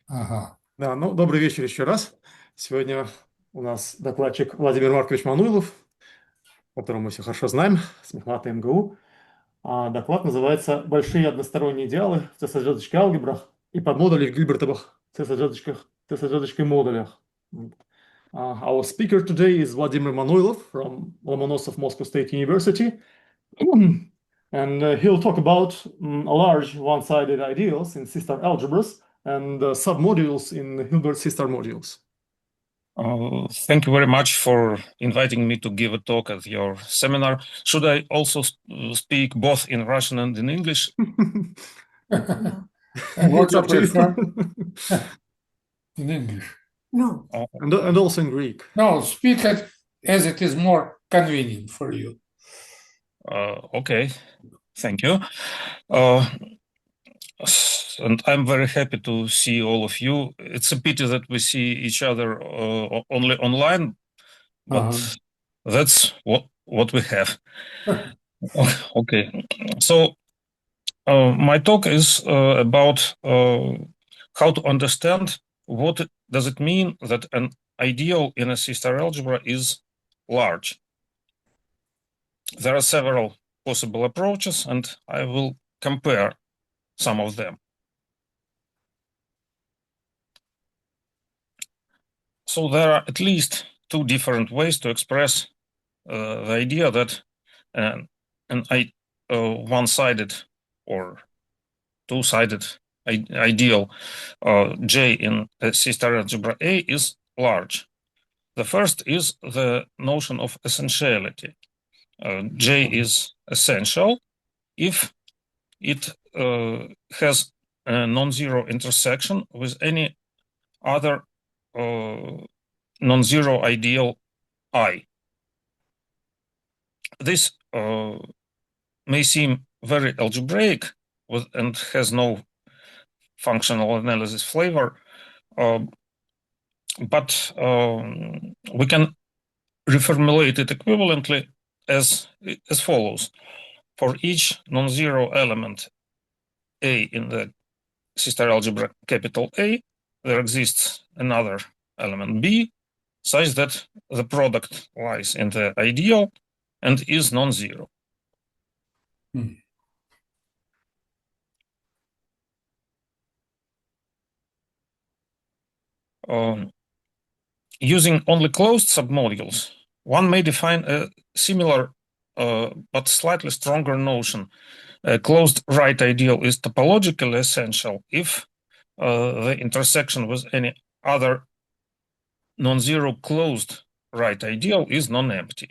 Ага. Да, ну, добрый вечер еще раз. Сегодня у нас докладчик Владимир Маркович Мануилов, которого мы все хорошо знаем, с мехмата МГУ. А доклад называется «Большие односторонние идеалы в C-содержательных алгебрах и подмодулей в гильбертовых C-содержательных модулях». Our speaker today is Vladimir Manuilov from Lomonosov Moscow State University. And he'll talk about large one-sided ideals in C-star algebras and submodules in Hilbert C-star modules. Thank you very much for inviting me to give a talk at your seminar. Should I also speak both in Russian and in English? What It's you up to you. prefer? In English. No. And also in Greek. No, speak it as it is more convenient for you. Okay, thank you. And I'm very happy to see all of you. It's a pity that we see each other only online, but that's what we have. Okay, so my talk is about how to understand what does it mean that an ideal in a C-star algebra is large. There are several possible approaches, and I will compare some of them. So there are at least two different ways to express the idea that an one-sided or two-sided ideal J in C-star algebra A is large. The first is the notion of essentiality. J is essential if it has a non-zero intersection with any other non-zero ideal I. This may seem very algebraic and has no functional analysis flavor, but we can reformulate it equivalently as follows. For each non-zero element A in the C-star algebra capital A, there exists another element B such that the product lies in the ideal and is non-zero. Using only closed submodules, one may define a similar but slightly stronger notion. A closed right ideal is topologically essential if the intersection with any other non-zero closed right ideal is non-empty.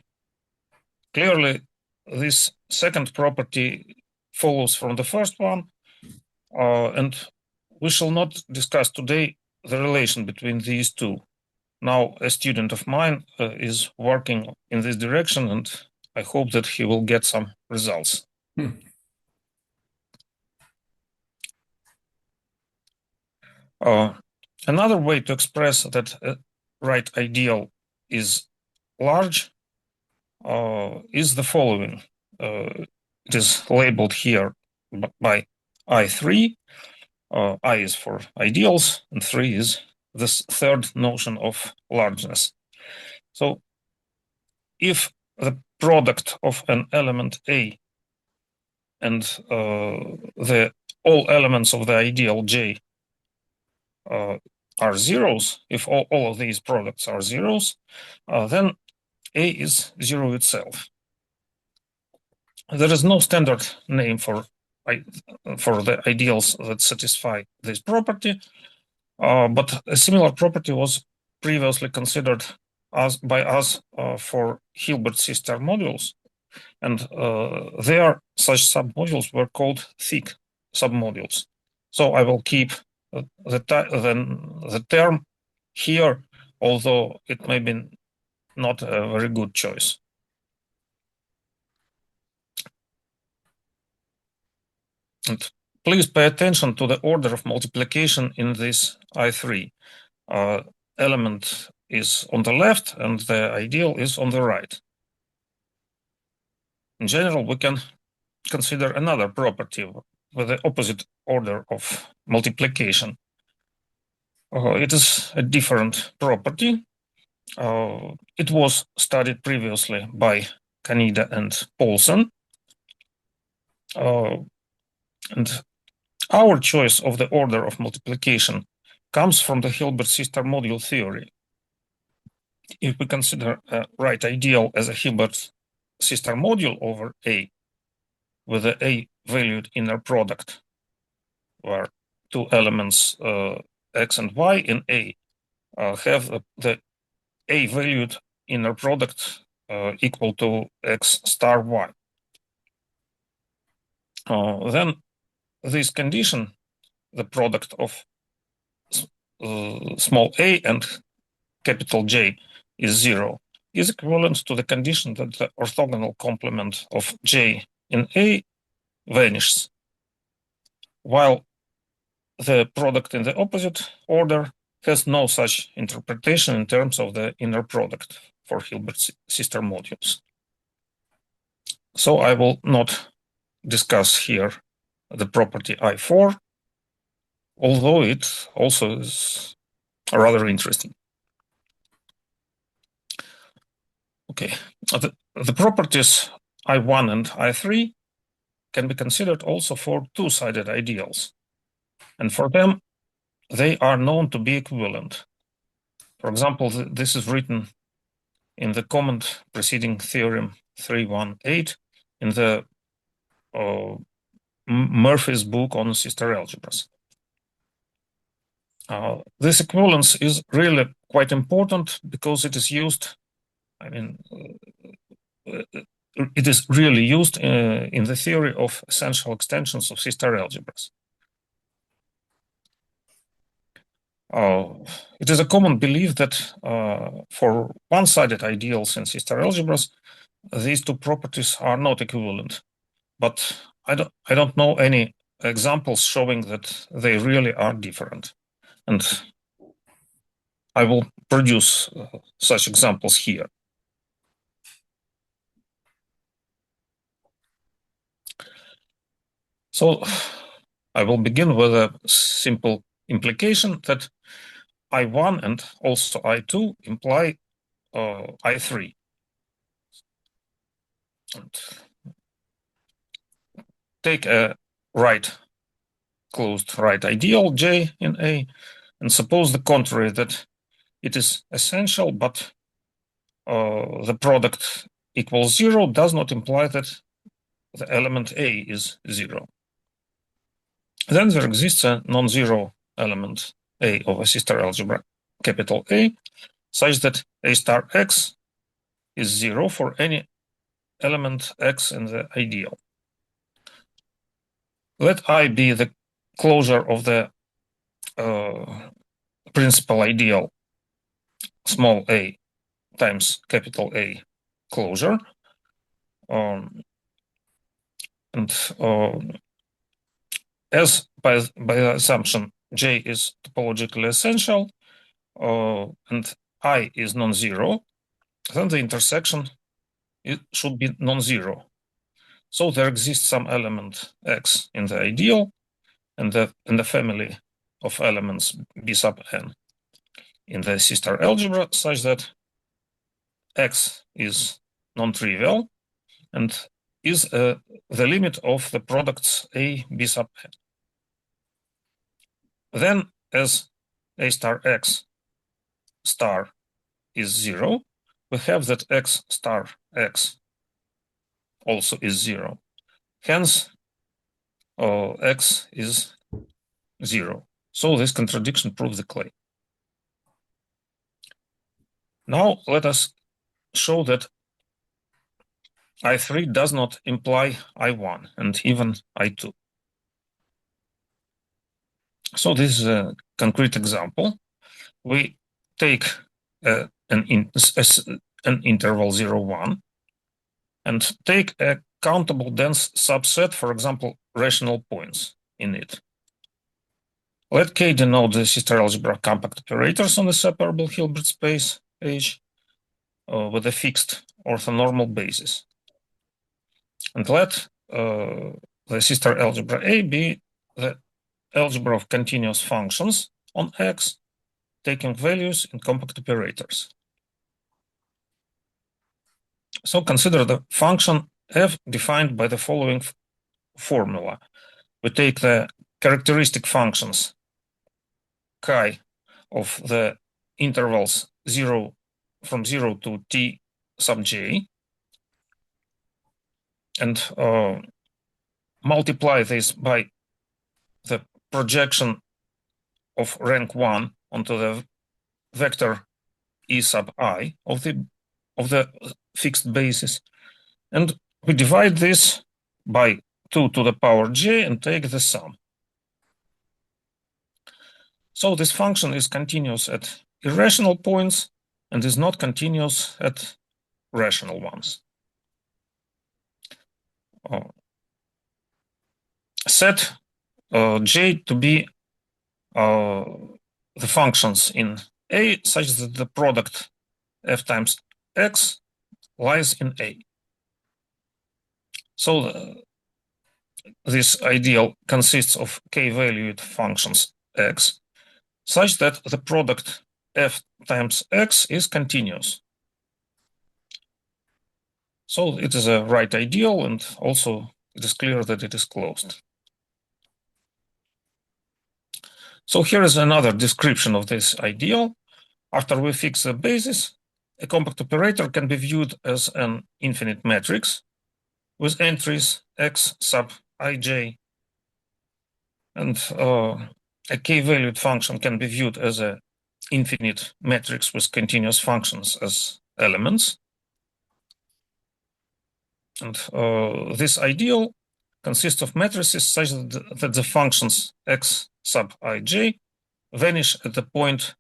Clearly, this second property follows from the first one, and we shall not discuss today the relation between these two. Now, a student of mine is working in this direction, and I hope that he will get some results. Another way to express that a right ideal is large is the following. It is labeled here by I3. I is for ideals, and 3 is this third notion of largeness. So if the product of an element A and the all elements of the ideal J are zeros, if all of these products are zeros, then A is zero itself. There is no standard name for the ideals that satisfy this property, but a similar property was previously considered by us for Hilbert C star modules, and there such submodules were called thick submodules. So I will keep the term here, although it may be not a very good choice. And please pay attention to the order of multiplication in this I3. Element is on the left and the ideal is on the right. In general, we can consider another property with the opposite order of multiplication. It is a different property. It was studied previously by Kaneda and Paulsen. And our choice of the order of multiplication comes from the Hilbert sister module theory. If we consider a right ideal as a Hilbert sister module over A, with the A valued inner product, where two elements X and Y in A have the A valued inner product equal to X star Y. Then this condition, the product of small a and capital J is 0, is equivalent to the condition that the orthogonal complement of J in A vanishes, while the product in the opposite order has no such interpretation in terms of the inner product for Hilbert sister modules. So I will not discuss here the property I4, although it also is rather interesting. Okay, the properties I1 and I3 can be considered also for two-sided ideals. And for them, they are known to be equivalent. For example, this is written in the comment preceding theorem 318 in the Murphy's book on sister algebras. This equivalence is really quite important because it is used, it is really used in the theory of essential extensions of sister algebras. It is a common belief that for one-sided ideals in sister algebras, these two properties are not equivalent. But I don't know any examples showing that they really are different. And I will produce such examples here. So I will begin with a simple implication that I1 and also I2 imply I3. And take a closed right ideal J in A, and suppose the contrary, that it is essential, but the product equals 0 does not imply that the element A is 0. Then there exists a non-zero element A of a sister algebra, capital A, such that A star X is 0 for any element X in the ideal. Let I be the closure of the principal ideal small a times capital A closure. As by the assumption J is topologically essential and I is non-zero, then the intersection should be non-zero. So there exists some element X in the ideal and in the family of elements B sub n in the sister algebra, such that X is non-trivial and is the limit of the products A, B sub n. Then, as A star X star is 0, we have that X star X also is 0. Hence, X is 0. So this contradiction proves the claim. Now let us show that I3 does not imply I1 and even I2. So this is a concrete example. We take an interval 0, 1 and take a countable dense subset, for example, rational points in it. Let K denote the sister algebra compact operators on the separable Hilbert space H with a fixed orthonormal basis. And let the sister algebra A be the algebra of continuous functions on X taking values in compact operators. So consider the function f defined by the following formula. We take the characteristic functions chi of the intervals from 0 to t sub j and multiply this by the projection of rank 1 onto the vector e sub I of the fixed basis, and we divide this by 2 to the power j and take the sum. So this function is continuous at irrational points and is not continuous at rational ones. Set j to be the functions in A such that the product f times x lies in A. So this ideal consists of k-valued functions x such that the product f times x is continuous. So it is a right ideal, and also it is clear that it is closed. So here is another description of this ideal. After we fix the basis, a compact operator can be viewed as an infinite matrix with entries x sub ij, and a k-valued function can be viewed as an infinite matrix with continuous functions as elements. And this ideal consists of matrices such that the functions x sub ij vanish at the point,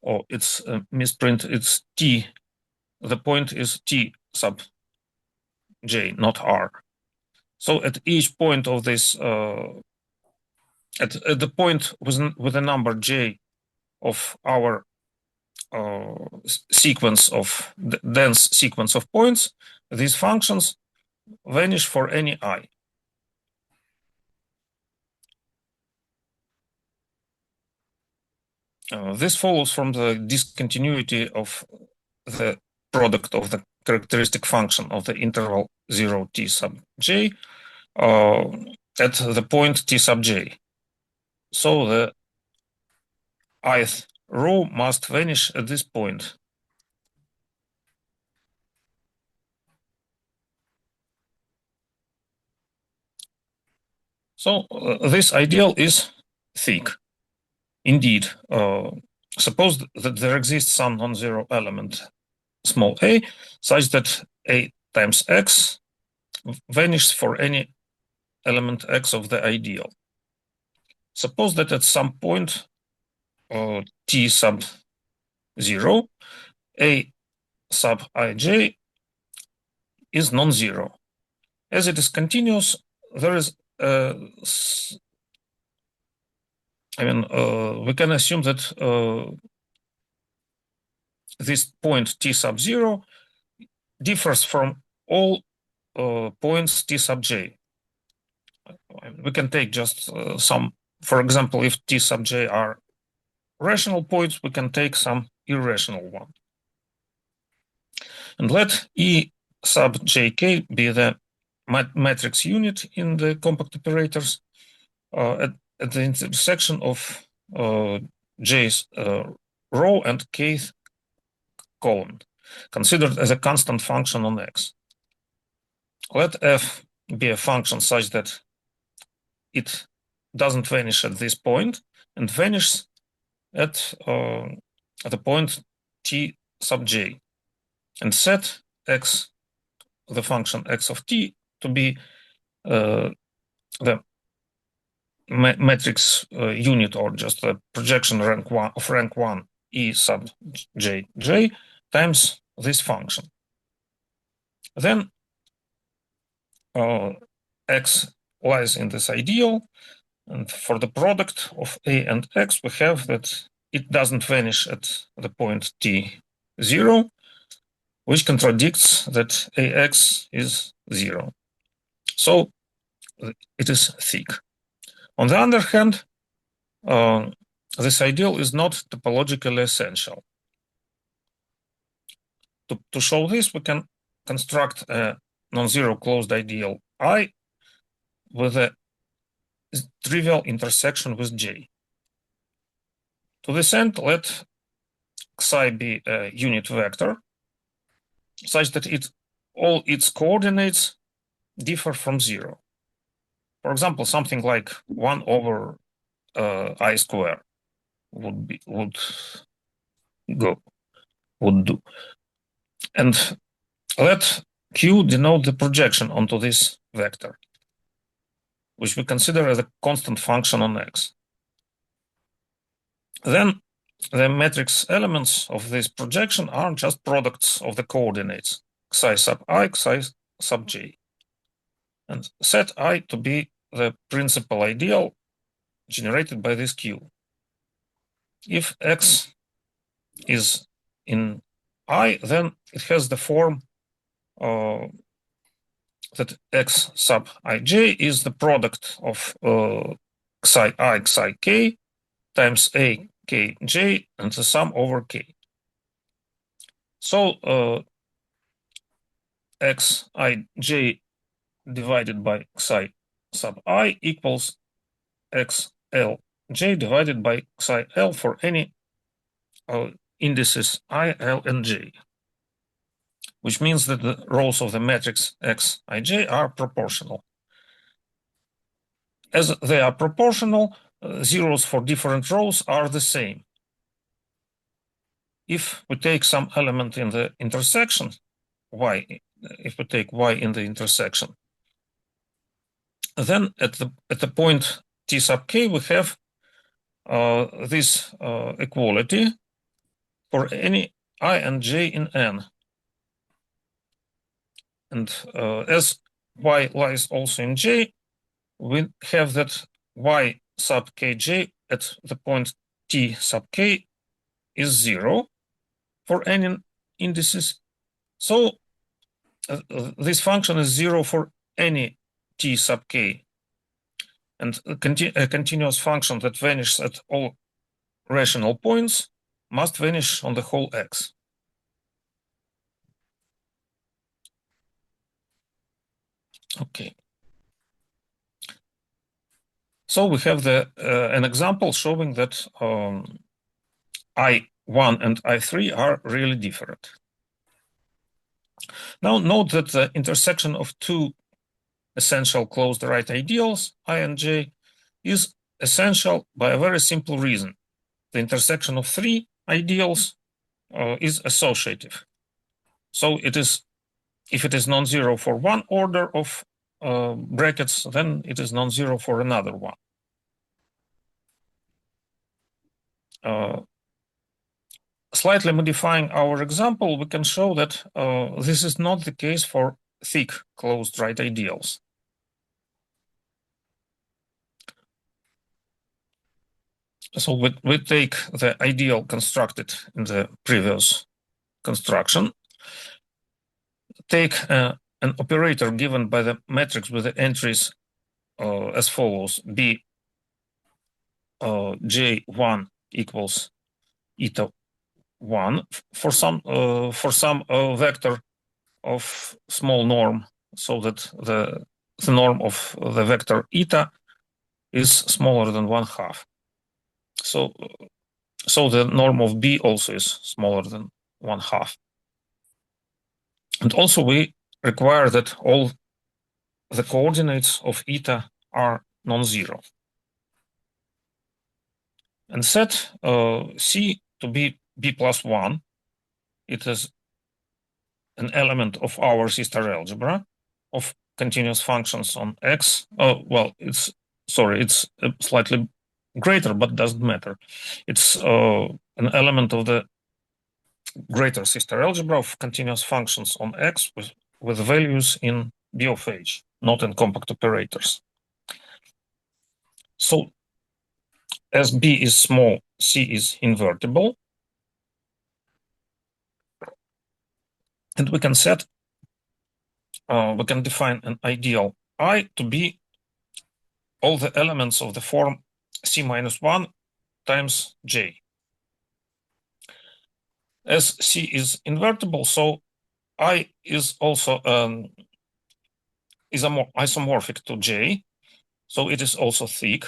or it's a misprint, it's t, the point is t sub j, not r. So at each point of this, at the point with the number j of our sequence of dense sequence of points, these functions vanish for any I. This follows from the discontinuity of the product of the characteristic function of the interval 0 t sub j at the point t sub j. So the ith row must vanish at this point. So this ideal is thick. Indeed, suppose that there exists some non-zero element small a such that a times x vanishes for any element x of the ideal. Suppose that at some point t sub 0, a sub ij is non-zero. As it is continuous, there is we can assume that this point t sub 0 differs from all points t sub j. We can take just some, for example, if t sub j are rational points, we can take some irrational one. And let E sub jk be the matrix unit in the compact operators at the intersection of j's row and kth column, considered as a constant function on x. Let f be a function such that it doesn't vanish at this point and vanishes at the point t sub j, and set x, the function x of t, to be the matrix unit, or just the projection rank one e sub j times this function. Then x lies in this ideal, and for the product of a and x, we have that it doesn't vanish at the point t0, which contradicts that ax is 0. So it is thick. On the other hand, this ideal is not topologically essential. To show this, we can construct a non-zero closed ideal I with a trivial intersection with J. To this end, let psi be a unit vector such that all its coordinates differ from 0. For example, something like 1 over I square would do. And let Q denote the projection onto this vector, which we consider as a constant function on X. Then the matrix elements of this projection are just products of the coordinates psi sub I, psi sub j. And set I to be the principal ideal generated by this Q. If X is in I, then it has the form that X sub ij is the product of psi I, psi k times a k j and the sum over k. So xij divided by psi sub I equals xlj divided by psi l for any indices I, L, and j, which means that the rows of the matrix xij are proportional. As they are proportional, zeros for different rows are the same. If we take some element in the intersection, y, if we take y in the intersection, then at the point t sub k we have this equality for any I and j in n. And as y lies also in j, we have that y sub kj at the point t sub k is 0 for any indices. So this function is 0 for any t sub k. And a continuous function that vanishes at all rational points must vanish on the whole X. Okay. So we have an example showing that I1 and I3 are really different. Now note that the intersection of two essential closed right ideals, I and J, is essential by a very simple reason. The intersection of three ideals is associative. So it is, if it is non-zero for one order of brackets, then it is non-zero for another one. Slightly modifying our example, we can show that this is not the case for thick closed right ideals. So we take the ideal constructed in the previous construction, take an operator given by the matrix with the entries as follows: b j1 equals eta 1 for some vector of small norm, so that the norm of the vector eta is smaller than 1/2. So the norm of b also is smaller than 1/2. And also we require that all the coordinates of eta are non-zero. And set C to be b plus 1. It is an element of our sister algebra of continuous functions on X. Oh, well, it's slightly greater, but doesn't matter. It's an element of the greater sister algebra of continuous functions on X with values in B of H, not in compact operators. So as B is small, C is invertible. And we can define an ideal I to be all the elements of the form C minus 1 times J. As C is invertible, so I is also isomorphic to J, so it is also thick.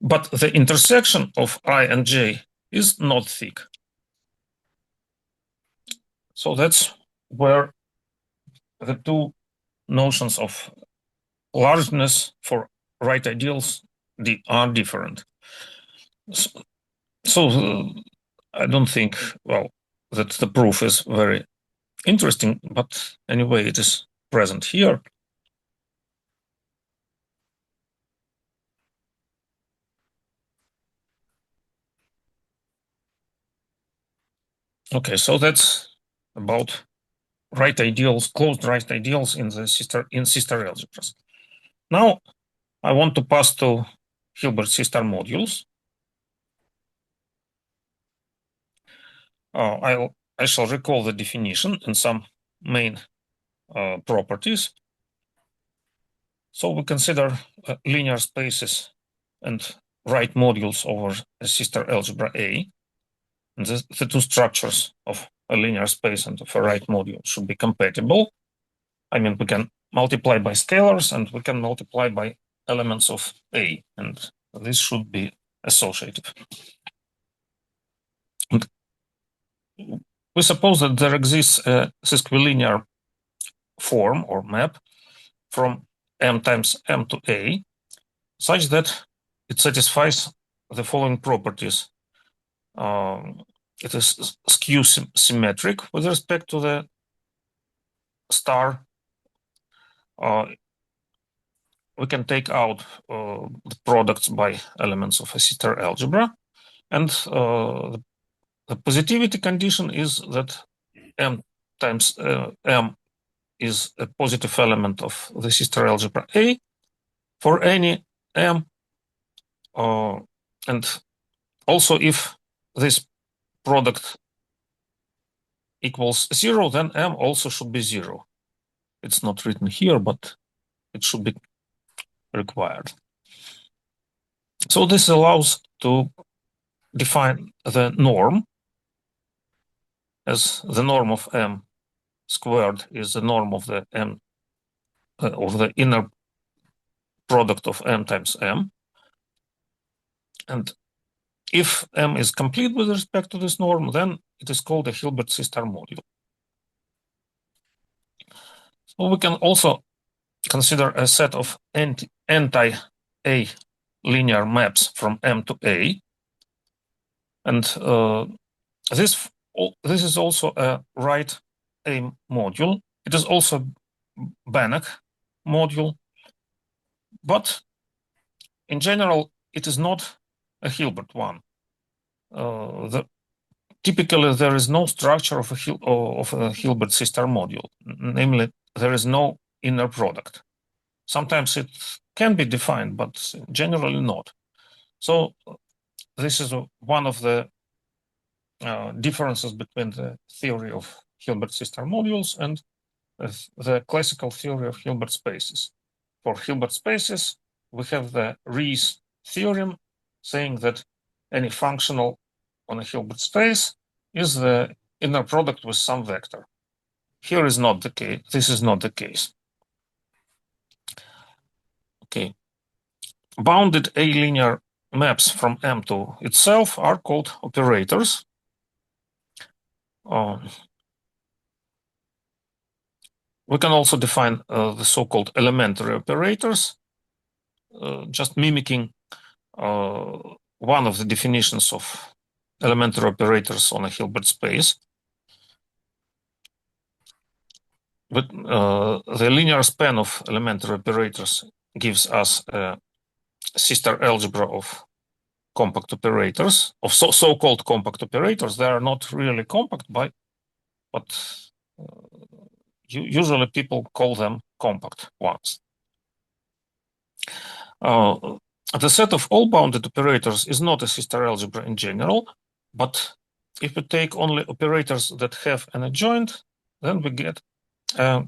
But the intersection of I and J is not thick. So that's where the two notions of largeness for right ideals are different. So I don't think, well, that the proof is very interesting, but anyway, it is present here. Okay, so that's about right ideals, closed right ideals in sister algebras. Now I want to pass to Hilbert C modules. I shall recall the definition and some main properties. So we consider linear spaces and right modules over a sister algebra A. And the two structures of a linear space and of a right module should be compatible. I mean, we can multiply by scalars and we can multiply by elements of A, and this should be associative. And we suppose that there exists a sesquilinear form or map from M times M to A, such that it satisfies the following properties. It is skew symmetric with respect to the star. We can take out the products by elements of a sister algebra, and the positivity condition is that M times M is a positive element of the sister algebra A for any M, and also if this product equals 0, then M also should be 0. It's not written here, but it should be required. So this allows to define the norm, as the norm of M squared is the norm of the M of the inner product of M times M. And if M is complete with respect to this norm, then it is called a Hilbert C module. So we can also consider a set of anti-A linear maps from M to A. And this is also a right A module. It is also Banach module, but in general, it is not a Hilbert one. Typically, there is no structure of a Hilbert C module. Namely, there is no inner product. Sometimes it can be defined, but generally not. So this is one of the differences between the theory of Hilbert C modules and the classical theory of Hilbert spaces. For Hilbert spaces, we have the Rees theorem saying that any functional on a Hilbert space is the inner product with some vector. Here is not the case. This is not the case. Okay. Bounded A-linear maps from M to itself are called operators. We can also define the so-called elementary operators, just mimicking one of the definitions of elementary operators on a Hilbert space. But the linear span of elementary operators gives us a sister algebra of compact operators, of so-called compact operators. They are not really compact, but usually people call them compact ones. The set of all bounded operators is not a sister algebra in general, but if we take only operators that have an adjoint, then we get a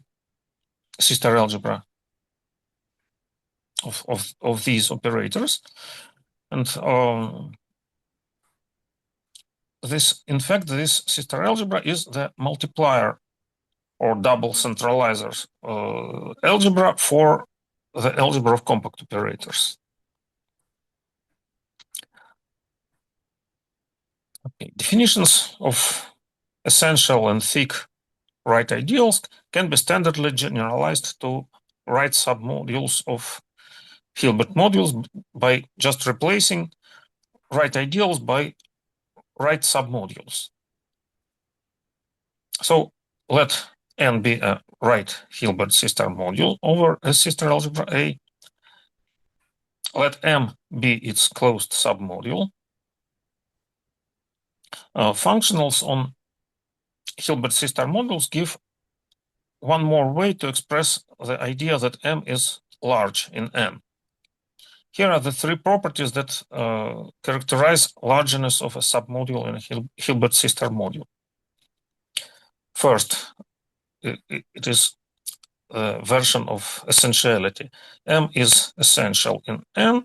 sister algebra of these operators. And in fact, this sister algebra is the multiplier or double centralizers algebra for the algebra of compact operators. Okay. Definitions of essential and thick right ideals can be standardly generalized to right submodules of Hilbert modules by just replacing right ideals by right submodules. So let N be a right Hilbert sister module over a sister algebra A. Let M be its closed submodule. Functionals on Hilbert sister modules give one more way to express the idea that M is large in N. Here are the three properties that characterize largeness of a submodule in a Hilbert sister module. First, it is a version of essentiality. M is essential in N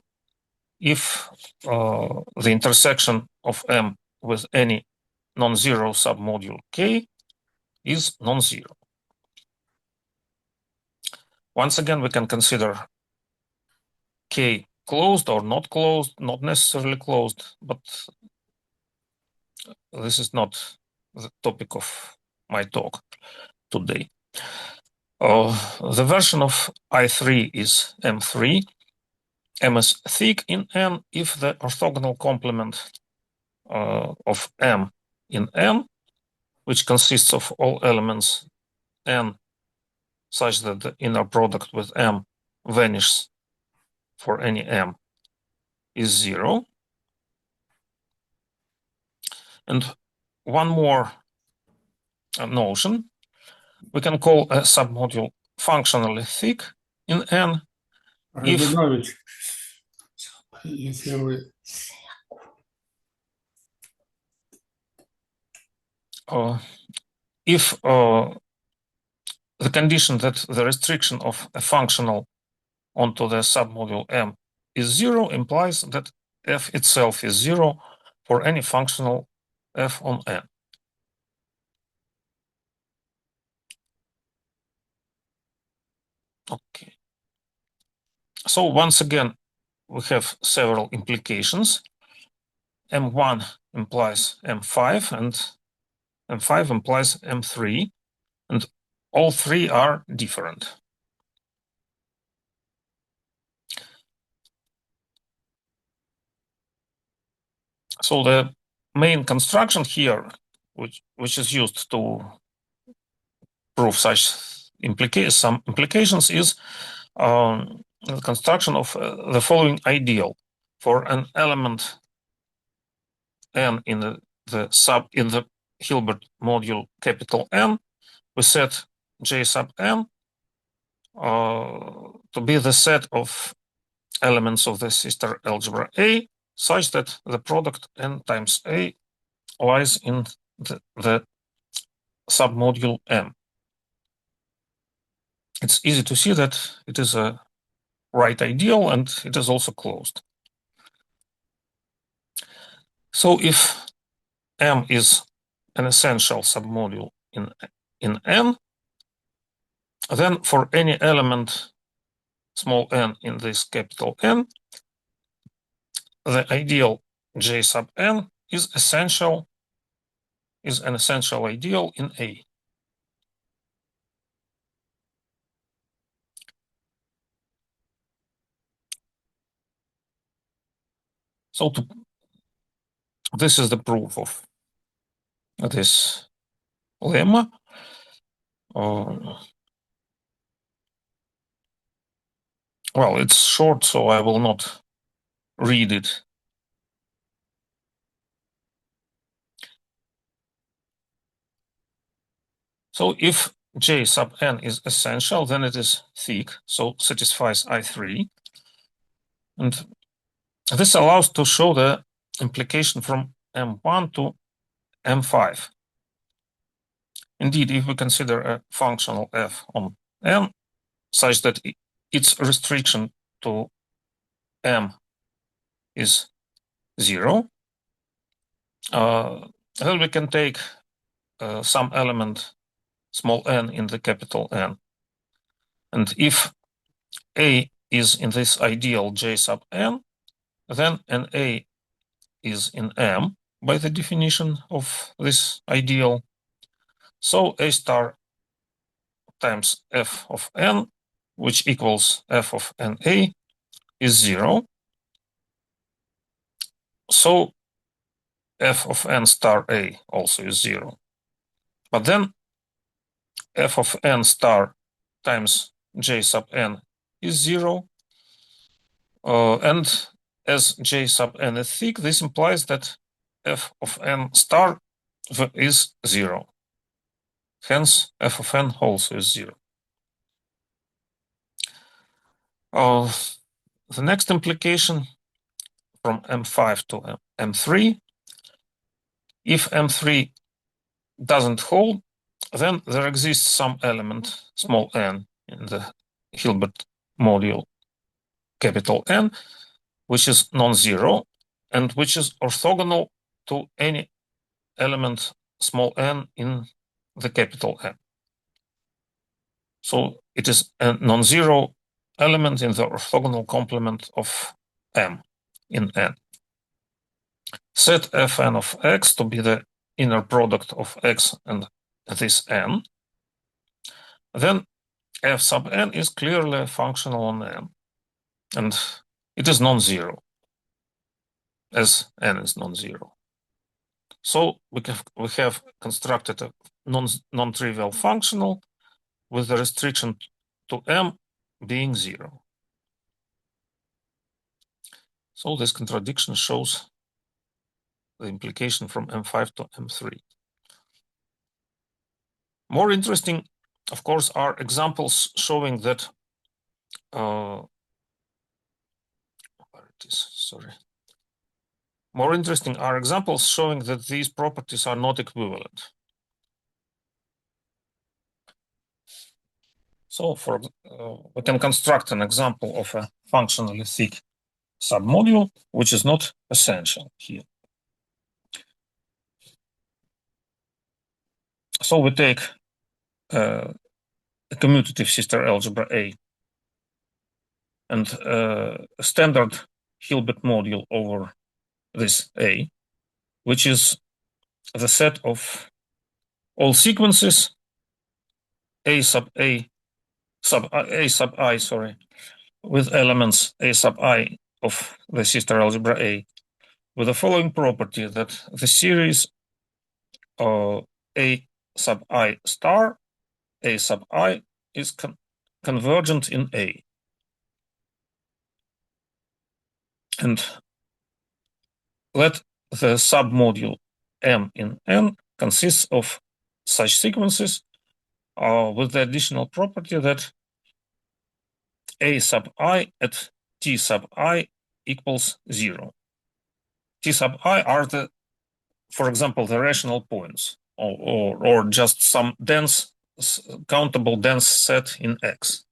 if the intersection of M with any non-zero submodule K is non-zero. Once again, we can consider K closed or not closed, not necessarily closed, but this is not the topic of my talk today. The version of I3 is M3. M is thick in N if the orthogonal complement of M in N, which consists of all elements N such that the inner product with M vanishes for any M, is zero. And one more notion, we can call a submodule functionally thick in N if Rabinovich, если вы if the condition that the restriction of a functional onto the submodule M is zero implies that F itself is zero for any functional F on N. Okay. So once again, we have several implications. M1 implies M5 and M5 implies M3, and all three are different. So the main construction here, which is used to prove such some implications, is the construction of the following ideal for an element N in the Hilbert module capital N. We set J sub N to be the set of elements of the sister algebra A, such that the product N times A lies in the submodule M. It's easy to see that it is a right ideal and it is also closed. So if M is an essential submodule in N, then for any element small n in this capital N, the ideal J sub N is an essential ideal in A. So this is the proof of this lemma. Well, it's short, so I will not read it. So if J sub N is essential, then it is thick, so satisfies I3. And this allows to show the implication from M1 to M5. Indeed, if we consider a functional f on N such that its restriction to m is 0, then we can take some element small n in the capital N. And if A is in this ideal J sub n, then NA is in M by the definition of this ideal. So A star times f of n, which equals f of NA, is 0. So f of n star A also is 0. But then f of n star times J sub n is 0. And as J sub n is thick, this implies that f of n star is 0. Hence, f of n also is 0. The next implication from M5 to M3, if M3 doesn't hold, then there exists some element, small n, in the Hilbert module, capital N, which is non-zero and which is orthogonal to any element, small n, in the capital N. So it is a non-zero element in the orthogonal complement of M in N. Set Fn of x to be the inner product of x and this n. Then f sub n is clearly functional on n, and it is non-zero, as n is non-zero. So we have constructed a non-trivial functional with the restriction to m being 0. So this contradiction shows the implication from M5 to M3. More interesting, of course, are examples showing that More interesting are examples showing that these properties are not equivalent. So we can construct an example of a functionally thick submodule, which is not essential here. So we take a commutative sister algebra A and a standard Hilbert module over this A, which is the set of all sequences A sub I, with elements A sub I of the sister algebra A, with the following property that the series A sub I star, A sub I is convergent in A. And let the submodule M in N consists of such sequences with the additional property that A sub I at T sub I equals 0. T sub I are the, for example, the rational points, or just some dense, countable dense set in X.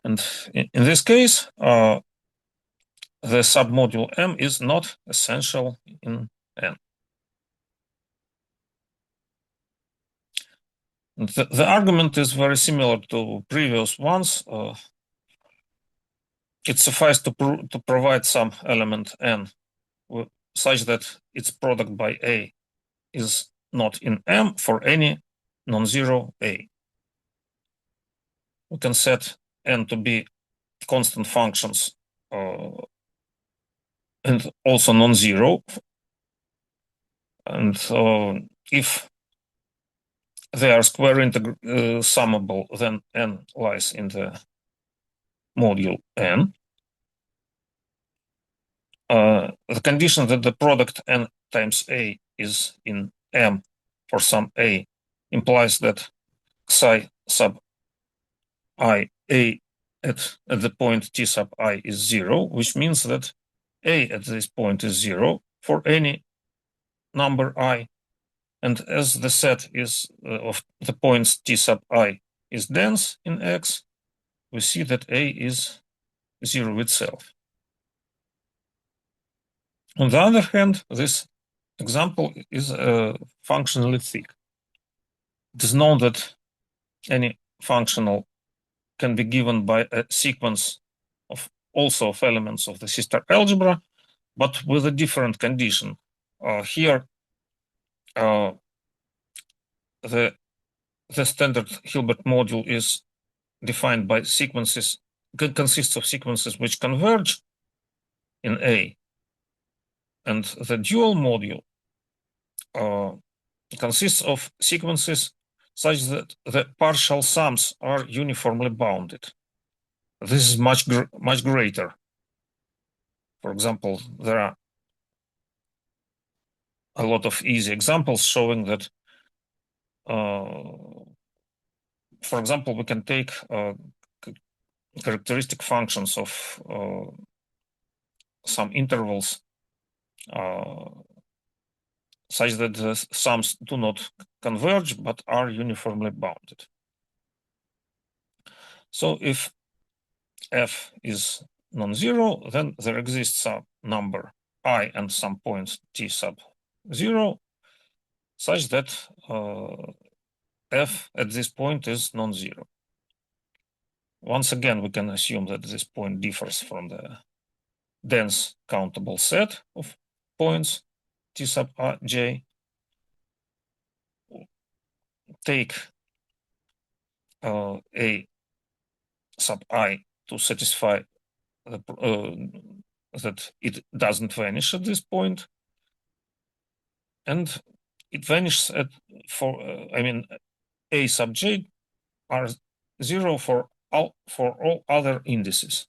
And in this case, the submodule M is not essential in N. The argument is very similar to previous ones. It suffices to provide some element N such that its product by A is not in M for any non-zero A. We can set N to be constant functions and also non-zero. And if they are square summable, then N lies in the module N. The condition that the product N times A is in M for some A implies that psi sub I A at the point T sub I is 0, which means that A at this point is 0 for any number I. And as the set is of the points T sub I is dense in X, we see that A is 0 itself. On the other hand, this example is functionally thick. It is known that any functional can be given by a sequence of also of elements of the sister algebra, but with a different condition. Here, the standard Hilbert module is defined by sequences, consists of sequences which converge in A, and the dual module consists of sequences such that the partial sums are uniformly bounded. This is much greater. For example, there are a lot of easy examples showing that, for example, we can take characteristic functions of some intervals such that the sums do not converge but are uniformly bounded. So if f is non-zero, then there exists a number I and some point t sub 0 such that f at this point is non-zero. Once again, we can assume that this point differs from the dense countable set of points t sub j. Take a sub I to satisfy that it doesn't vanish at this point, and it vanishes at a sub j are 0 for all other indices,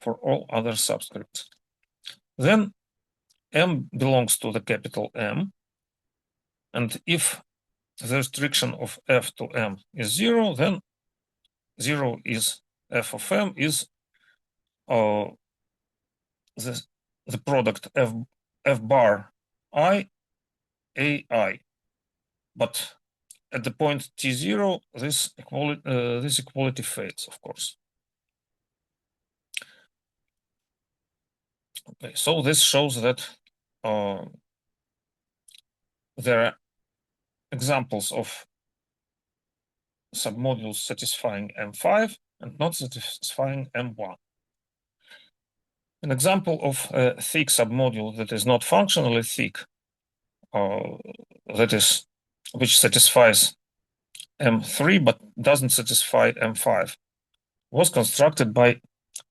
for all other subscripts. Then M belongs to the capital M, and if the restriction of f to m is 0, then 0 is f of m is the product f bar I ai, but at the point t0 this equality fades, of course. Okay, so this shows that there are examples of submodules satisfying M5 and not satisfying M1. An example of a thick submodule that is not functionally thick, which satisfies M3 but doesn't satisfy M5, was constructed by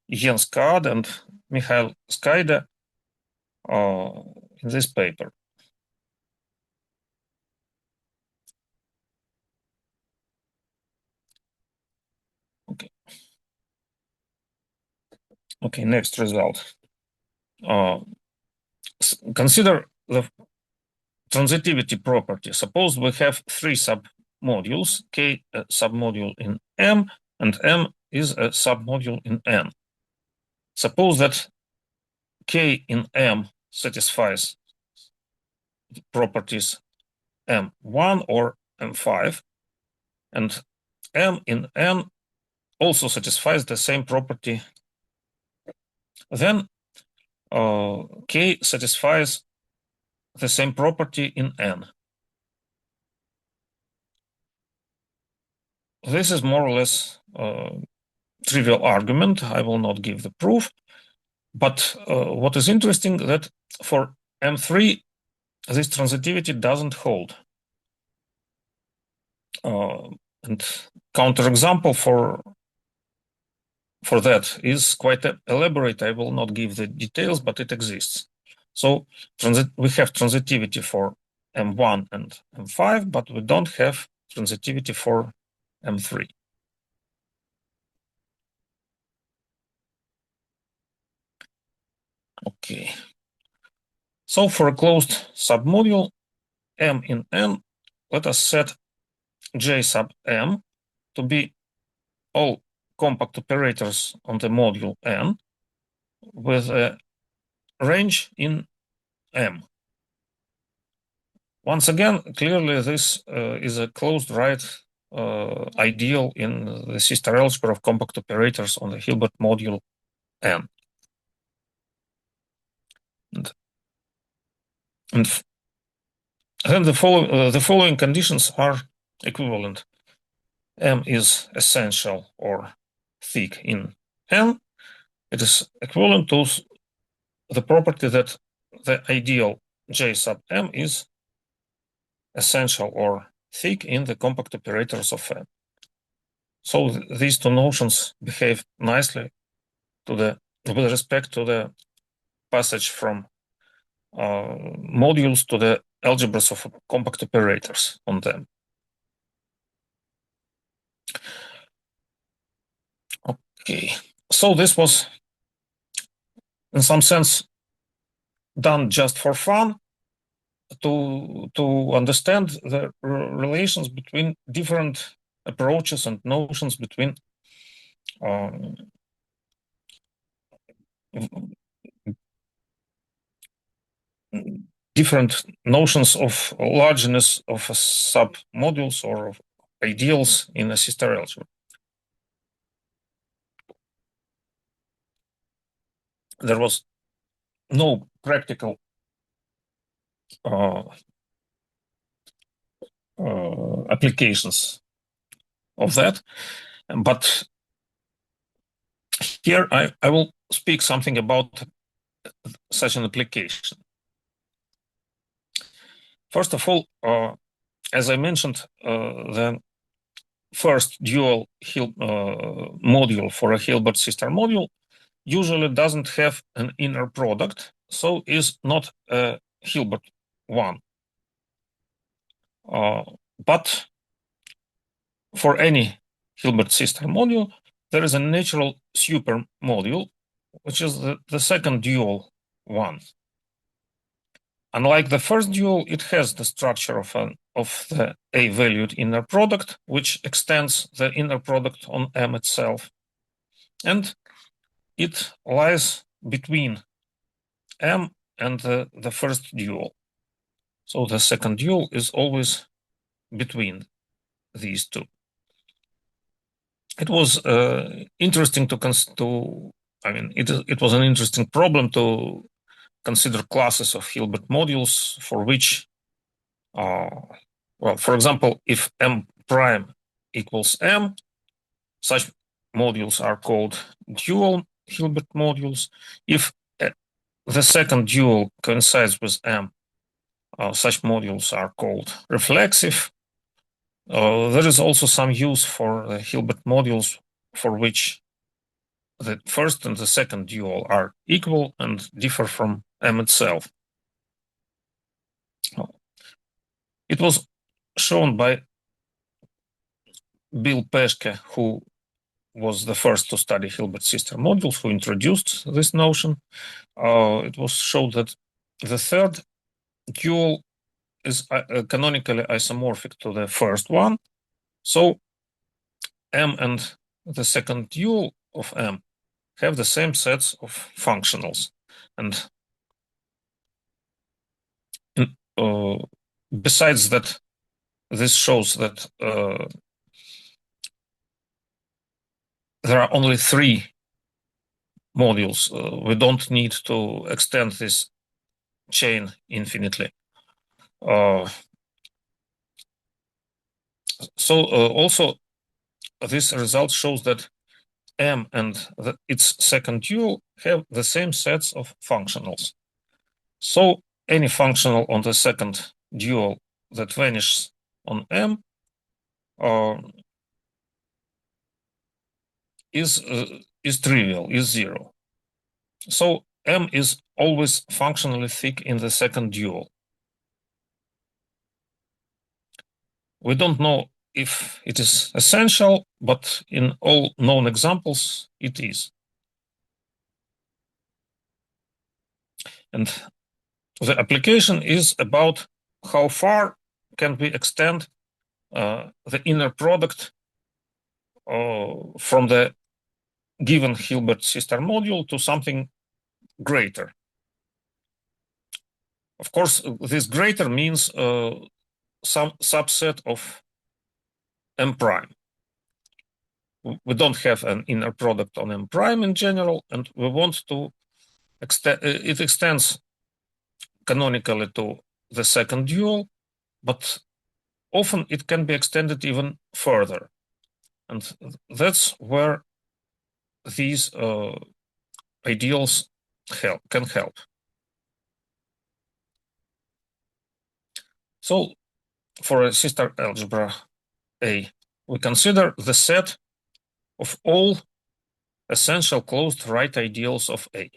Jens Kaad and Mikhail Skaida in this paper. Okay, next result. Consider the transitivity property. Suppose we have three submodules, K a submodule in M, and M is a submodule in N. Suppose that K in M satisfies the properties M1 or M5, and M in N also satisfies the same property. Then K satisfies the same property in N. This is more or less trivial argument. I will not give the proof. But what is interesting that for M3, this transitivity doesn't hold. And counterexample for that is quite elaborate. I will not give the details, but it exists. So we have transitivity for M1 and M5, but we don't have transitivity for M3. Okay. So for a closed submodule M in N, let us set J sub M to be all compact operators on the module N with a range in M. Once again, clearly this is a closed right ideal in the sister algebra of compact operators on the Hilbert module M. And then the following conditions are equivalent. M is essential or thick in N. It is equivalent to the property that the ideal J sub M is essential or thick in the compact operators of M. So these two notions behave nicely with respect to the passage from modules to the algebras of compact operators on them. Okay, so this was in some sense done just for fun to understand the relations between different approaches and notions between different notions of largeness of submodules or of ideals in a sister algebra. There was no practical applications of that, but here I will speak something about such an application. First of all, as I mentioned, the first dual module for a Hilbert sister module usually doesn't have an inner product, so is not a Hilbert one. But for any Hilbert sister module, there is a natural supermodule, which is the second dual one. Unlike the first dual, it has the structure of the A-valued inner product, which extends the inner product on M itself. And it lies between M and the first dual. So the second dual is always between these two. It was interesting it was an interesting problem to consider classes of Hilbert modules for which, well, for example, if M prime equals M, such modules are called dual Hilbert modules. If the second dual coincides with M, such modules are called reflexive. There is also some use for the Hilbert modules for which the first and the second dual are equal and differ from M itself. It was shown by Bill Peschke, who was the first to study Hilbert sister modules, who introduced this notion. It was shown that the third dual is canonically isomorphic to the first one. So M and the second dual of M have the same sets of functionals. And besides that, this shows that there are only three modules. We don't need to extend this chain infinitely. Also, this result shows that M and its second dual have the same sets of functionals. So any functional on the second dual that vanishes on M is trivial, is zero. So M is always functionally thick in the second dual. We don't know if it is essential, but in all known examples, it is. And the application is about how far can we extend the inner product from the given Hilbert sister module to something greater. Of course, this greater means some subset of M prime. We don't have an inner product on M prime in general, and we want to extend. It extends canonically to the second dual, but often it can be extended even further, and that's where these ideals can help. So for a sister algebra A, we consider the set of all essential closed right ideals of A.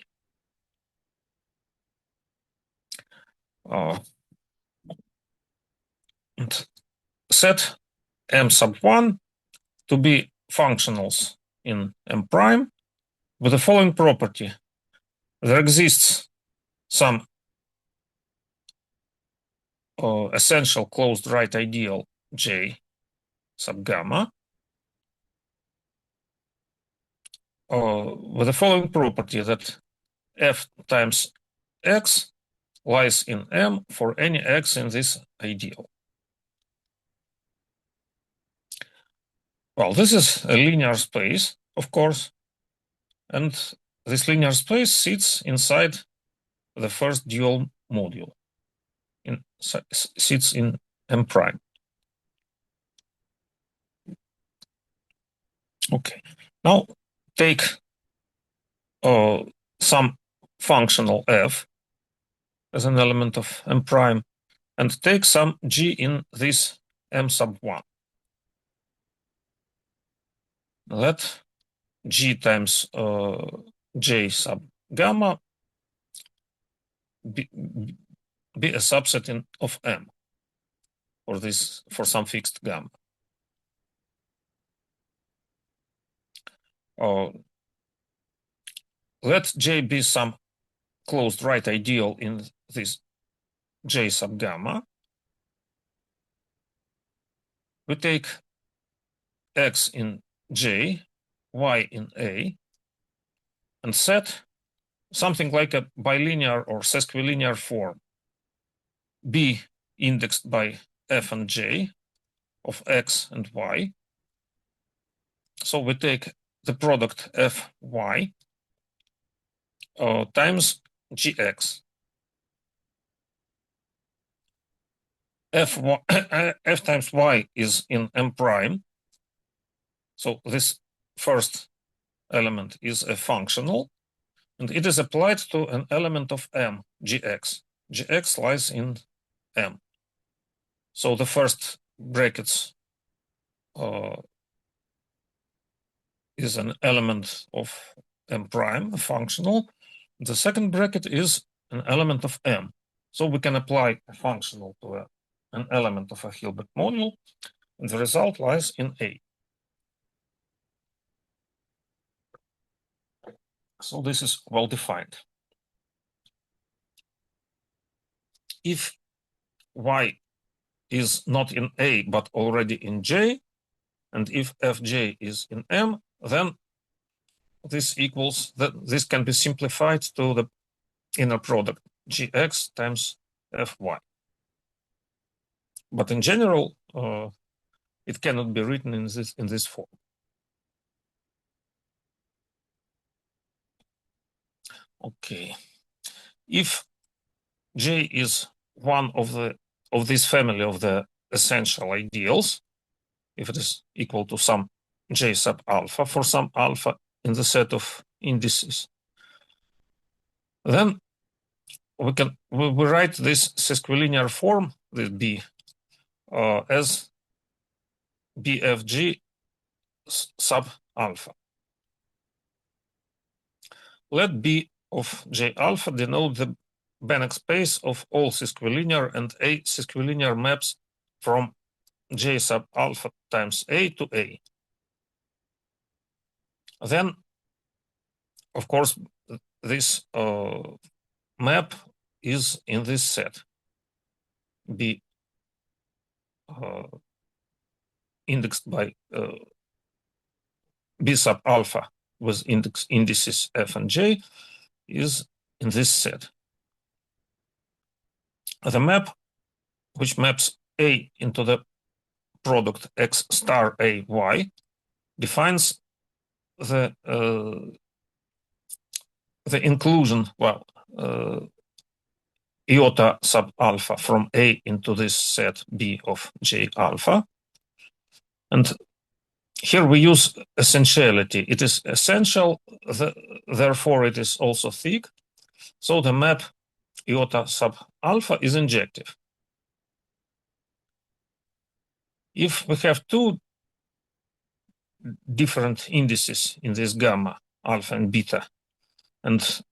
And set M sub 1 to be functionals in M prime with the following property. There exists some essential closed right ideal J sub gamma with the following property that F times X lies in M for any X in this ideal. Well, this is a linear space, of course, and this linear space sits inside the first dual module, sits in M prime. Okay, now take some functional F as an element of M prime and take some G in this M sub 1. Let G times J sub gamma be a subset of M for some fixed gamma. Let J be some closed right ideal in this J sub gamma. We take X in J, Y in A, and set something like a bilinear or sesquilinear form, B indexed by F and J of X and Y. So we take the product Fy times Gx. F times Y is in M prime. So this first element is a functional, and it is applied to an element of M, Gx. Gx lies in M. So the first brackets is an element of M prime, a functional. The second bracket is an element of M. So we can apply a functional to an element of a Hilbert module, and the result lies in A. So this is well defined. If Y is not in A but already in J, and if Fj is in M, then this can be simplified to the inner product Gx times Fy. But in general, it cannot be written in this form. Okay, if J is one of this family of the essential ideals, if it is equal to some J sub alpha for some alpha in the set of indices, then we write this sesquilinear form, this B, as BFG sub alpha. Let B of J alpha denote the Banach space of all sesquilinear and A sesquilinear maps from J sub alpha times A to A. Then, of course, this map is in this set. B indexed by B sub alpha with indices F and J is in this set. The map which maps A into the product x star a y defines the inclusion, well, iota sub alpha from A into this set B of J alpha. And here we use essentiality. It is essential, therefore it is also thick. So the map iota sub alpha is injective. If we have two different indices in this gamma, alpha and beta, and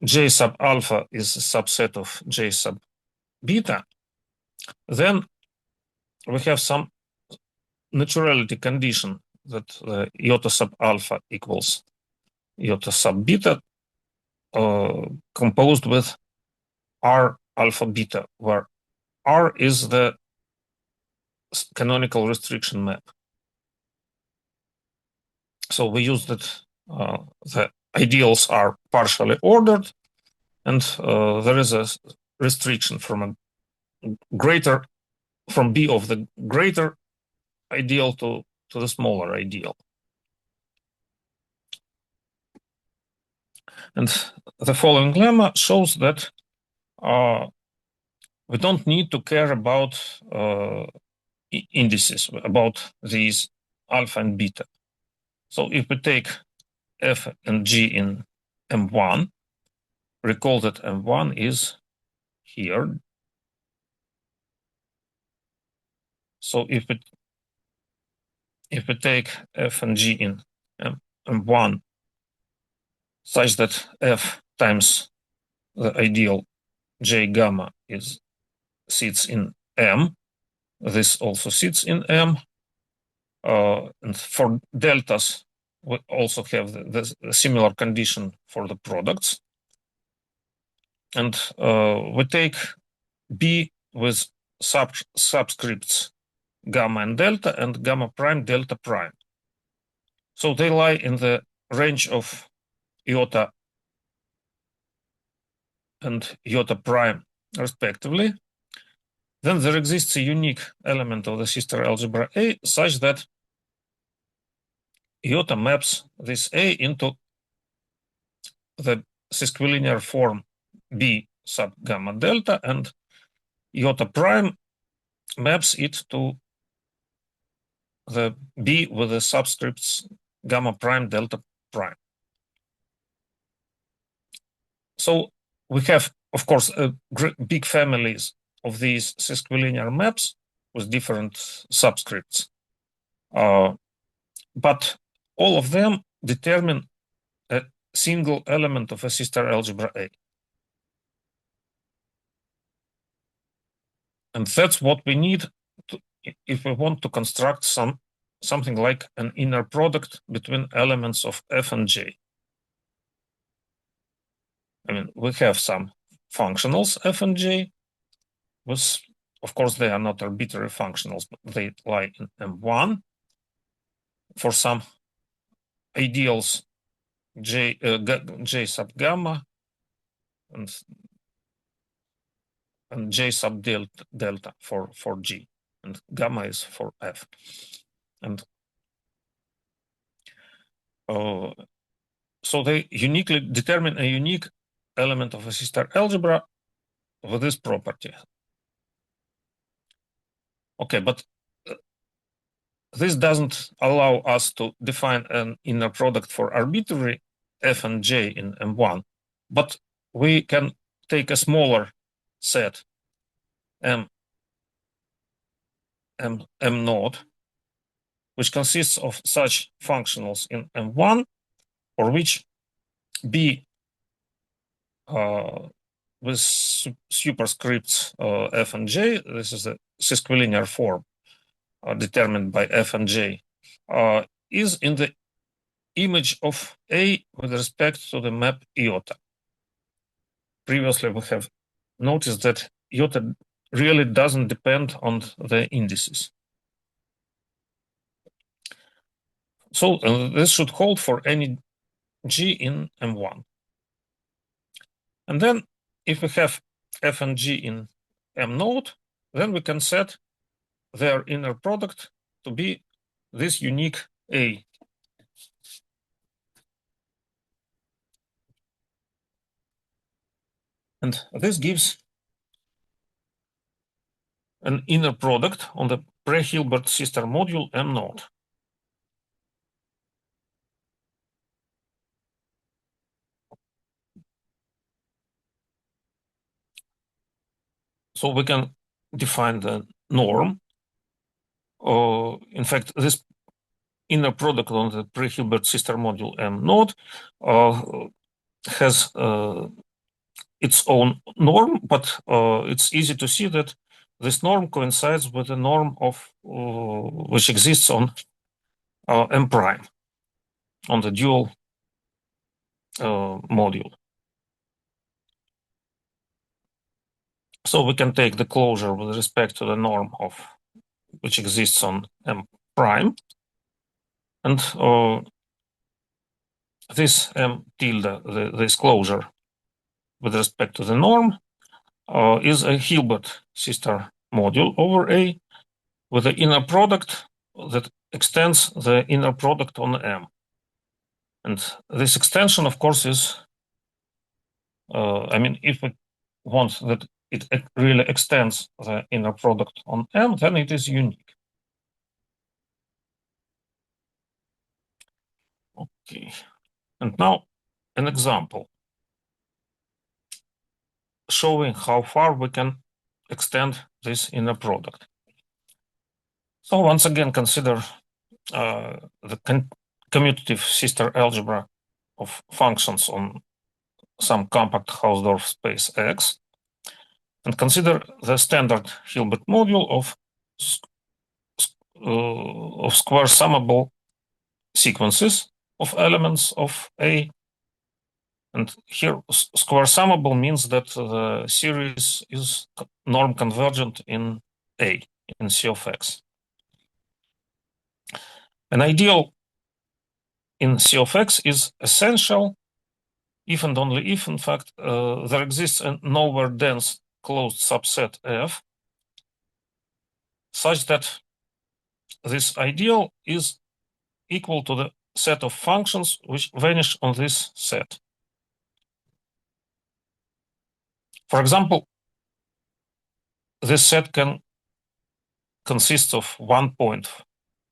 J sub alpha is a subset of J sub beta, then we have some naturality condition that iota sub alpha equals iota sub beta composed with R alpha beta, where R is the canonical restriction map. So we use that the ideals are partially ordered, and there is a restriction from B of the greater ideal to the smaller ideal. And the following lemma shows that we don't need to care about indices, about these alpha and beta. So if we take f and g in M1, recall that M1 is here. So if we take f and g in M1 such that f times the ideal j gamma sits in M, this also sits in M, and for deltas we also have the similar condition for the products, and we take B with subscripts gamma and delta and gamma prime delta prime. So they lie in the range of iota and iota prime respectively. Then there exists a unique element of the sister algebra A such that iota maps this A into the sesquilinear form B sub gamma delta, and iota prime maps it to the B with the subscripts gamma prime delta prime. So we have, of course, big families of these sesquilinear maps with different subscripts. But all of them determine a single element of a sister algebra A. And that's what we need if we want to construct something like an inner product between elements of F and J. I mean, we have some functionals F and J, with, of course, they are not arbitrary functionals, but they lie in M1. For some ideals, J sub gamma and J sub delta for G, and gamma is for F. And so they uniquely determine a unique element of a sister algebra with this property. Okay, but this doesn't allow us to define an inner product for arbitrary F and J in M1, but we can take a smaller set M node, which consists of such functionals in M1, for which B with superscripts F and J, this is a sesquilinear form determined by F and J, is in the image of A with respect to the map iota. Previously, we have noticed that iota really doesn't depend on the indices. So this should hold for any G in M1. And then if we have F and G in M node, then we can set their inner product to be this unique A. And this gives an inner product on the pre-Hilbert sister module M naught. So we can define the norm. In fact, this inner product on the pre-Hilbert sister module M naught has its own norm, but it's easy to see that this norm coincides with the norm of which exists on M prime, on the dual module. So we can take the closure with respect to the norm of which exists on M prime, and this M tilde, this closure with respect to the norm, is a Hilbert sister module over A with the inner product that extends the inner product on M. And this extension, of course, is, if we want that it really extends the inner product on M, then it is unique. Okay. And now an example showing how far we can extend this inner product. So once again, consider the commutative sister algebra of functions on some compact Hausdorff space X, and consider the standard Hilbert module of square summable sequences of elements of A. And here, square summable means that the series is norm convergent in A, in C of X. An ideal in C of X is essential if and only if, in fact, there exists a nowhere dense closed subset F such that this ideal is equal to the set of functions which vanish on this set. For example, this set can consist of one point.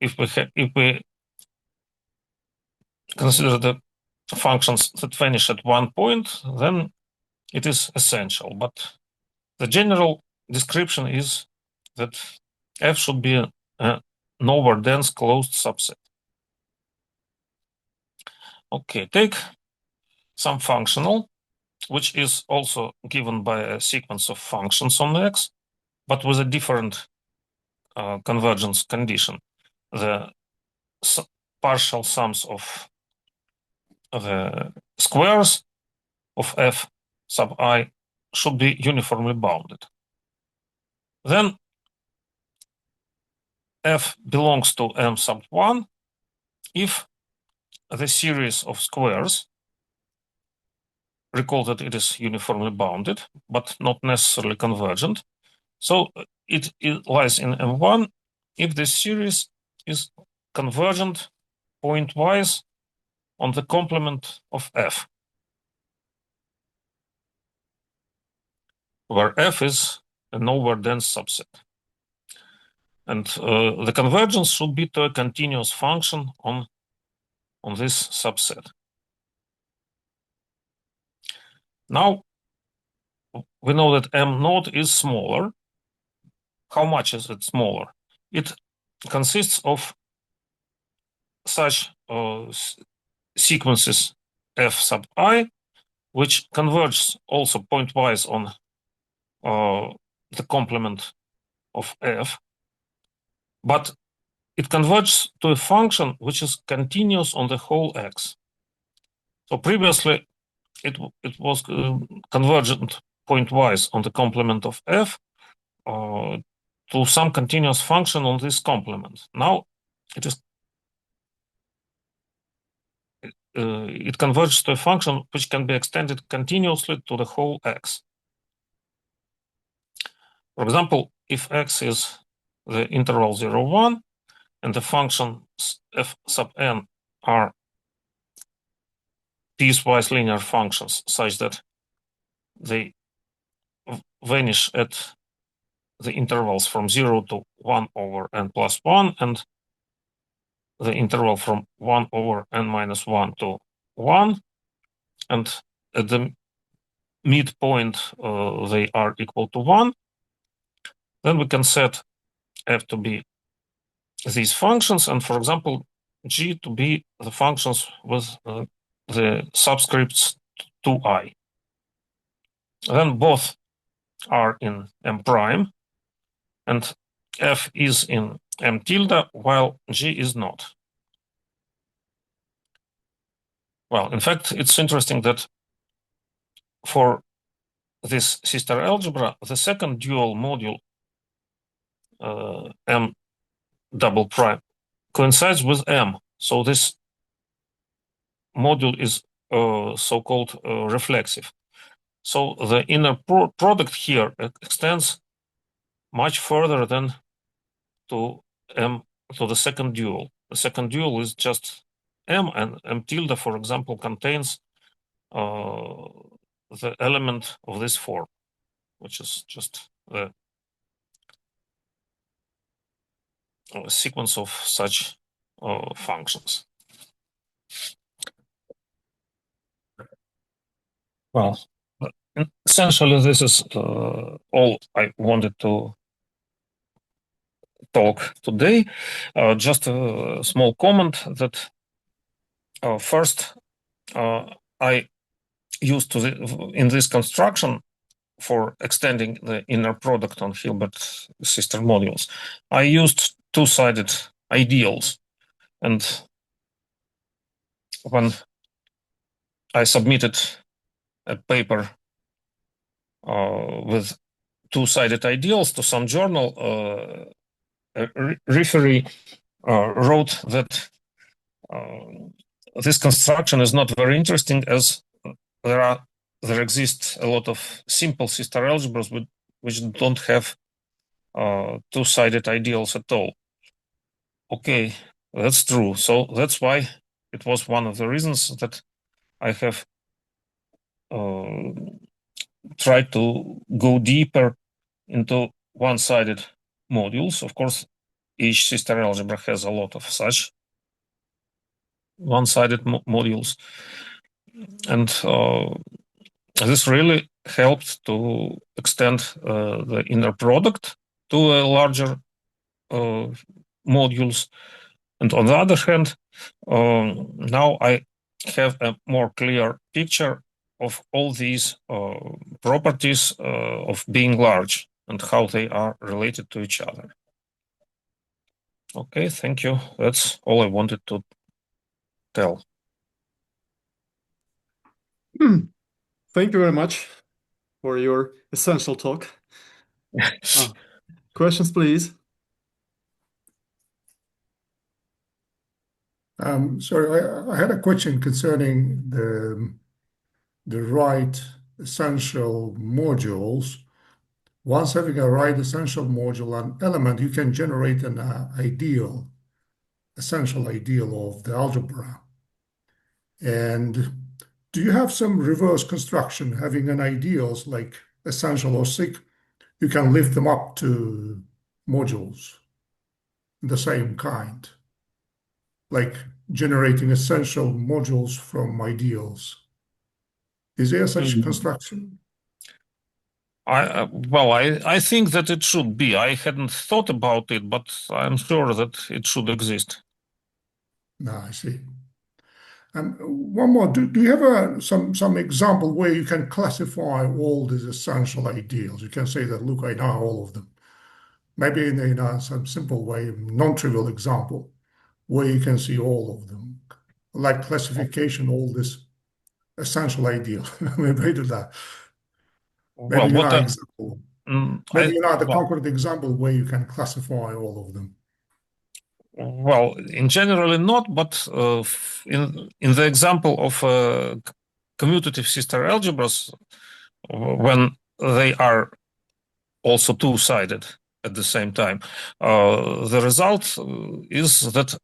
If we consider the functions that vanish at one point, then it is essential. But the general description is that F should be a nowhere dense closed subset. Okay, take some functional, which is also given by a sequence of functions on X, but with a different convergence condition. The partial sums of the squares of F sub I should be uniformly bounded. Then F belongs to M sub 1 if the series of squares, recall that it is uniformly bounded, but not necessarily convergent. So it lies in M1 if this series is convergent pointwise on the complement of F, where F is a nowhere dense subset. And the convergence should be to a continuous function on this subset. Now, we know that M naught is smaller. How much is it smaller? It consists of such sequences F sub I, which converges also pointwise on the complement of F, but it converges to a function which is continuous on the whole X. So previously, it was convergent pointwise on the complement of F to some continuous function on this complement. Now it is it converges to a function which can be extended continuously to the whole X. For example, if X is the interval 0, 1, and the functions f sub n are piecewise linear functions such that they vanish at the intervals from 0 to 1 over n plus 1, and the interval from 1 over n minus 1 to 1, and at the midpoint they are equal to 1, then we can set f to be these functions, and for example, g to be the functions with the subscripts 2i. Then both are in M prime, and f is in M tilde, while g is not. Well, in fact, it's interesting that for this sister algebra, the second dual module, M double prime, coincides with M. So this module is so-called reflexive. So the inner product here extends much further than to M, to the second dual. The second dual is just M, and M tilde, for example, contains the element of this form, which is just the sequence of such functions. Well, essentially, this is all I wanted to talk today. Just a small comment that first I used in this construction for extending the inner product on Hilbert sister modules, I used two-sided ideals, and when I submitted a paper with two-sided ideals to some journal, a referee wrote that this construction is not very interesting, as there exist a lot of simple sister algebras which don't have two-sided ideals at all. Okay, that's true. So that's why it was one of the reasons that I have tried to go deeper into one-sided modules. Of course, each sister algebra has a lot of such one-sided modules, and this really helped to extend the inner product to a larger modules. And on the other hand, now I have a more clear picture of all these properties of being large and how they are related to each other. Okay, thank you. That's all I wanted to tell. Thank you very much for your essential talk. Questions, please. Sorry, I had a question concerning the right essential modules. Once having a right essential module and element, you can generate an essential ideal of the algebra. And do you have some reverse construction, having an ideals like essential or sig? You can lift them up to modules the same kind, like generating essential modules from ideals. Is there such construction? I think that it should be. I hadn't thought about it, but I'm sure that it should exist. No, I see. And one more, do you have some example where you can classify all these essential ideals? You can say that, look, I know all of them. Maybe in some simple way, non-trivial example, where you can see all of them, like classification, all this essential ideal. Maybe I do that. Maybe example. Maybe the concrete example where you can classify all of them. Well, in generally not, but in the example of commutative sister algebras, when they are also two-sided, at the same time. The result is that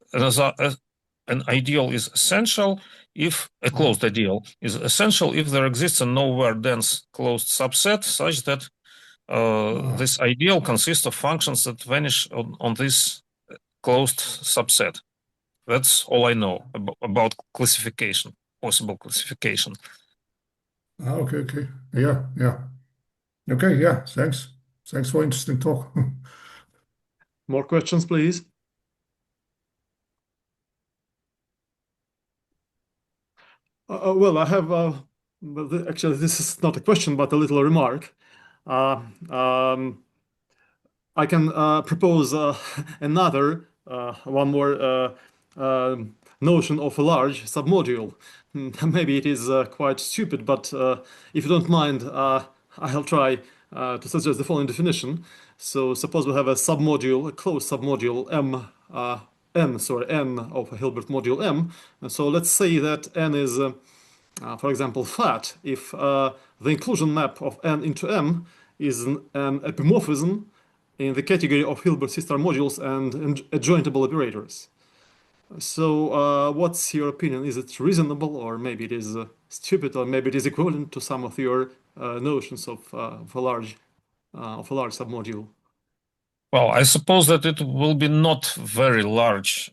an ideal is essential if a closed ideal is essential if there exists a nowhere dense closed subset such that this ideal consists of functions that vanish on this closed subset. That's all I know about classification, possible classification. Okay, okay. Yeah. Okay, yeah, thanks. Thanks for interesting talk. More questions, please. Well, I have, actually, this is not a question, but a little remark. I can propose another, one more notion of a large submodule. Maybe it is quite stupid, but if you don't mind, I'll try to suggest the following definition. So suppose we have a submodule, a closed submodule n of a Hilbert module M. And so let's say that n is, for example, flat if the inclusion map of n into M is an epimorphism in the category of Hilbert C star modules and adjointable operators. So what's your opinion? Is it reasonable, or maybe it is stupid, or maybe it is equivalent to some of your notions of a large submodule? Well, I suppose that it will be not very large.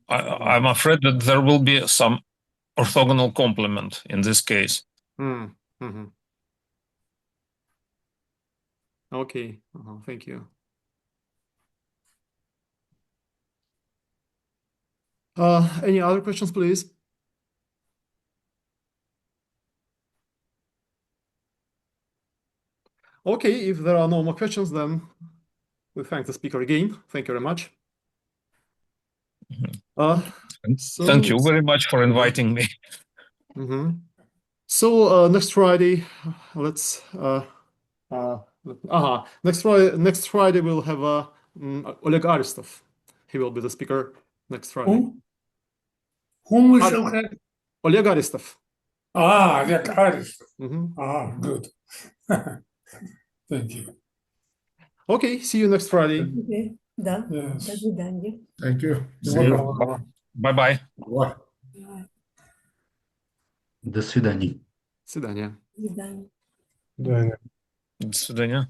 I'm afraid that there will be some orthogonal complement in this case. Mm-hmm. Okay, thank you. Any other questions, please? Okay, if there are no more questions, then we thank the speaker again. Thank you very much. Thank you very much for inviting me. So next Friday, let's next Friday we'll have Oleg Aristov. He will be the speaker next Friday. Whom we shall have? Oleg Aristov. Oleg Aristov. Mhm. Good. Thank you. Okay, see you next Friday. Окей, да, до Yes. свидания. Thank you. See you. Bye-bye. Bye. До свидания. Свидания. До свидания. До свидания.